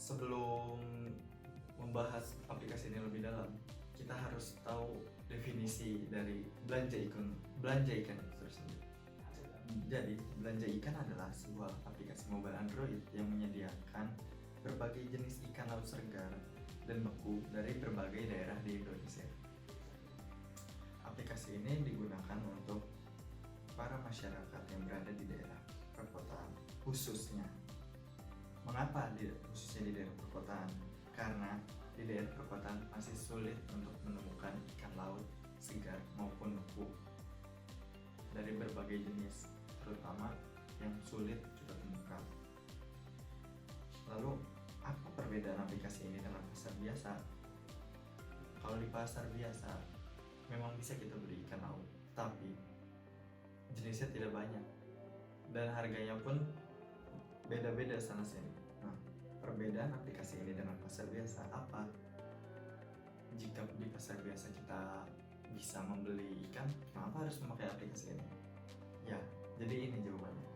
sebelum membahas aplikasi ini lebih dalam, kita harus tahu definisi dari belanja ikan itu tersebut. Jadi, belanja ikan adalah sebuah aplikasi mobile Android yang menyediakan berbagai jenis ikan laut segar dan beku dari berbagai daerah di Indonesia. Aplikasi ini digunakan untuk para masyarakat yang berada di daerah perkotaan khususnya. Mengapa khususnya di daerah perkotaan? Karena di daerah perkotaan masih sulit untuk menemukan ikan laut segar maupun beku dari berbagai jenis, terutama yang sulit kita temukan. Lalu, apa perbedaan aplikasi ini dengan pasar biasa? Kalau di pasar biasa, memang bisa kita beli ikan laut, tapi jenisnya tidak banyak dan harganya pun beda-beda sana sini. Nah, perbedaan aplikasi ini dengan pasar biasa apa? Jika di pasar biasa kita bisa membeli ikan, kenapa harus memakai aplikasi ini? Ya, jadi ini jawabannya.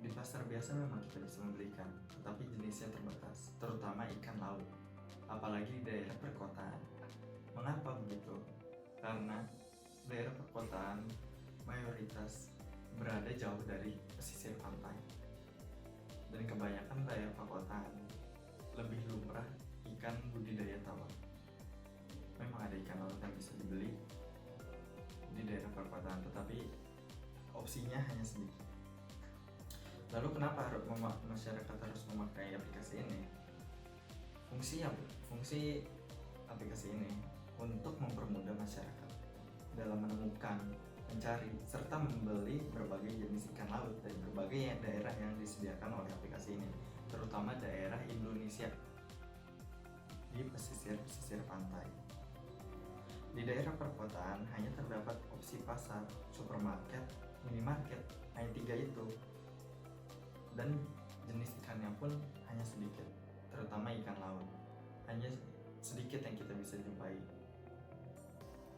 Di pasar biasa memang kita bisa membeli ikan, tetapi jenisnya terbatas, terutama ikan laut, apalagi di daerah perkotaan. Mengapa begitu? Karena daerah perkotaan mayoritas berada jauh dari pesisir pantai, dan kebanyakan daerah perkotaan lebih lumrah ikan budidaya tawar. Memang ada ikan laut yang bisa dibeli di daerah perkotaan, tetapi opsinya hanya sedikit. Lalu kenapa masyarakat harus memakai aplikasi ini? Fungsi aplikasi ini untuk mempermudah masyarakat dalam menemukan, mencari, serta membeli berbagai jenis ikan laut dari berbagai daerah yang disediakan oleh aplikasi ini, terutama daerah Indonesia di pesisir pantai. Di daerah perkotaan hanya terdapat opsi pasar, supermarket, minimarket, hanya 3 itu. Dan jenis ikannya pun hanya sedikit, terutama ikan laut. Hanya sedikit yang kita bisa jumpai.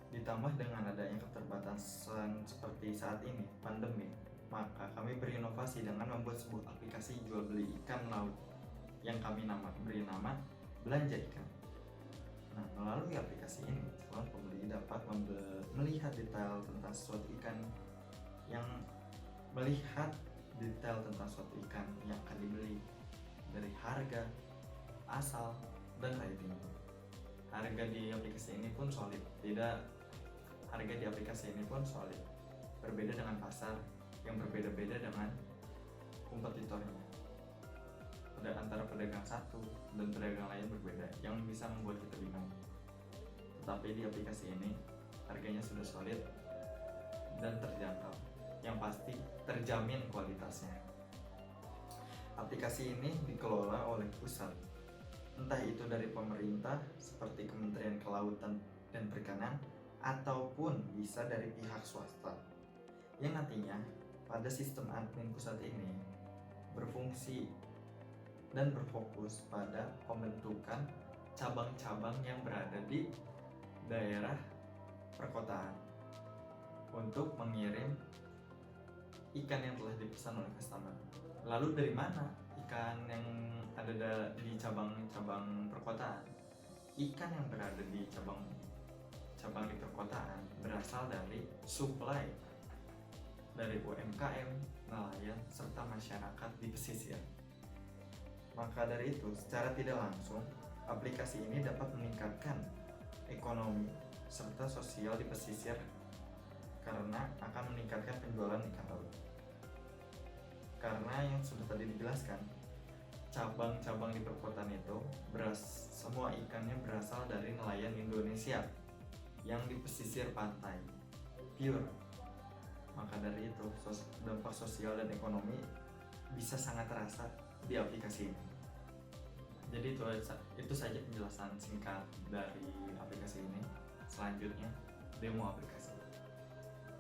Ditambah dengan adanya keterbatasan seperti saat ini, pandemi, maka kami berinovasi dengan membuat sebuah aplikasi jual beli ikan laut yang kami beri nama Belanja Ikan. Nah, melalui aplikasi ini, calon pembeli dapat melihat detail tentang suatu ikan yang akan dibeli, dari harga, asal, dan rating. Harga di aplikasi ini pun solid. Berbeda dengan pasar yang berbeda-beda dengan kompetitornya. Antara pedagang satu dan pedagang lain berbeda, yang bisa membuat kita bingung. Tetapi di aplikasi ini harganya sudah solid dan terjangkau, yang pasti terjamin kualitasnya. Aplikasi ini dikelola oleh pusat, entah itu dari pemerintah seperti Kementerian Kelautan dan Perikanan, ataupun bisa dari pihak swasta, yang nantinya pada sistem admin pusat ini berfungsi dan berfokus pada pembentukan cabang-cabang yang berada di daerah perkotaan untuk mengirim ikan yang telah dipesan oleh customer. Lalu dari mana ikan yang ada di cabang-cabang perkotaan? Ikan yang berada di cabang di perkotaan berasal dari supply dari UMKM, nelayan, serta masyarakat di pesisir. Maka dari itu, secara tidak langsung, aplikasi ini dapat meningkatkan ekonomi serta sosial di pesisir karena akan meningkatkan penjualan ikan laut. Karena yang sudah tadi dijelaskan, cabang-cabang di perkotaan itu semua ikannya berasal dari nelayan Indonesia yang di pesisir pantai pure. Maka dari itu, dampak sosial dan ekonomi bisa sangat terasa di aplikasi ini. Jadi itu saja penjelasan singkat dari aplikasi ini. Selanjutnya, demo aplikasi.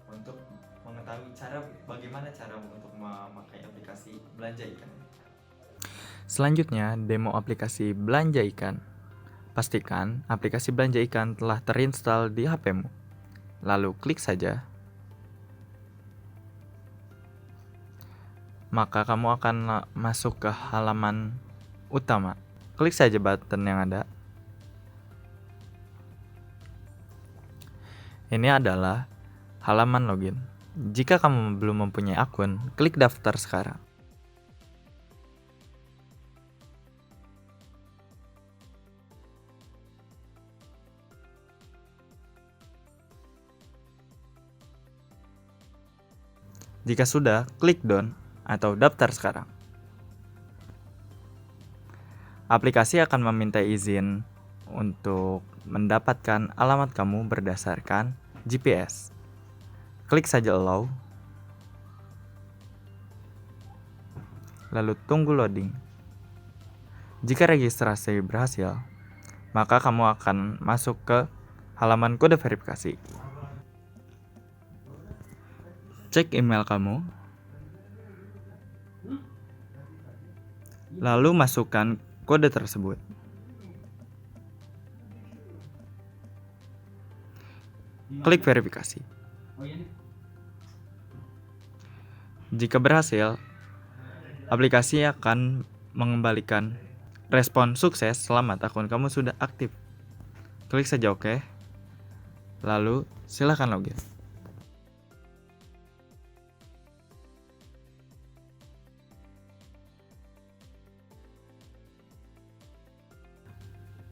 Untuk mengetahui bagaimana cara untuk memakai aplikasi Belanja Ikan. Selanjutnya, demo aplikasi Belanja Ikan. Pastikan aplikasi Belanja Ikan telah terinstall di HP-mu. Lalu klik saja. Maka kamu akan masuk ke halaman utama. klik saja button yang ada. Ini adalah halaman login. Jika kamu belum mempunyai akun, klik daftar sekarang. Jika sudah, klik done atau daftar sekarang. Aplikasi akan meminta izin untuk mendapatkan alamat kamu berdasarkan GPS. Klik saja allow, lalu tunggu loading. Jika registrasi berhasil, maka kamu akan masuk ke halaman kode verifikasi. Cek email kamu, lalu masukkan kode tersebut. Klik verifikasi. Jika berhasil, aplikasi akan mengembalikan respon sukses, selamat, akun kamu sudah aktif. Klik saja OK, lalu silakan login.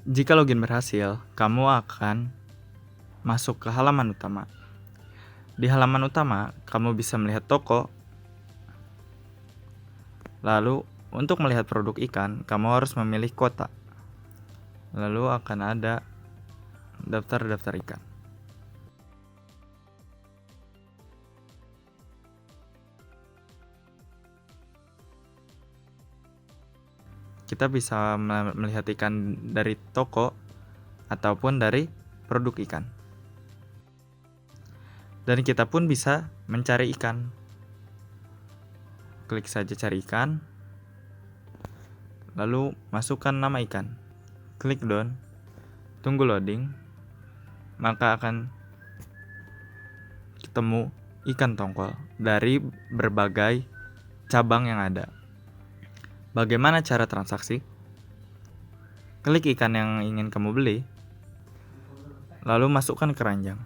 Jika login berhasil, kamu akan masuk ke halaman utama. Di halaman utama, kamu bisa melihat toko. Lalu, untuk melihat produk ikan, kamu harus memilih kota. Lalu akan ada daftar-daftar ikan. Kita bisa melihat ikan dari toko ataupun dari produk ikan. Dan kita pun bisa mencari ikan. Klik saja cari ikan. Lalu masukkan nama ikan. Klik done. Tunggu loading. Maka akan ketemu ikan tongkol dari berbagai cabang yang ada. Bagaimana cara transaksi? Klik ikan yang ingin kamu beli, lalu masukkan ke keranjang.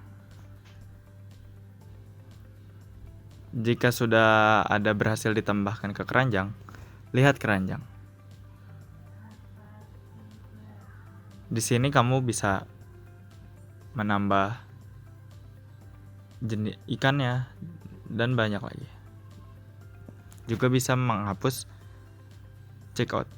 Jika sudah ada berhasil ditambahkan ke keranjang, lihat keranjang. Di sini kamu bisa menambah jenis ikannya dan banyak lagi. Juga bisa menghapus checkout.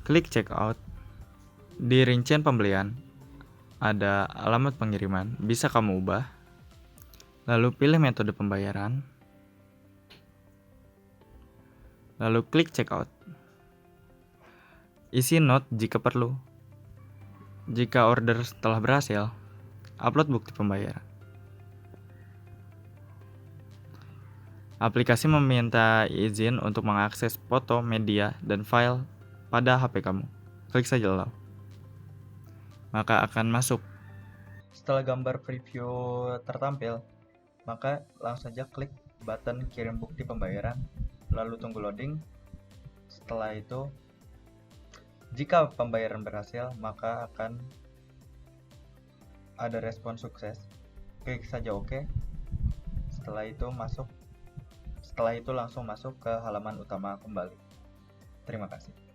Klik checkout. Di rincian pembelian ada alamat pengiriman, bisa kamu ubah. Lalu pilih metode pembayaran. Lalu klik checkout. Isi note jika perlu. Jika order telah berhasil, upload bukti pembayaran. Aplikasi meminta izin untuk mengakses foto, media, dan file pada HP kamu. Klik saja allow. Maka akan masuk. Setelah gambar preview tertampil, maka langsung saja klik button kirim bukti pembayaran, lalu tunggu loading. Setelah itu, jika pembayaran berhasil, maka akan ada respon sukses. Klik saja OK. Setelah itu langsung masuk ke halaman utama kembali. Terima kasih.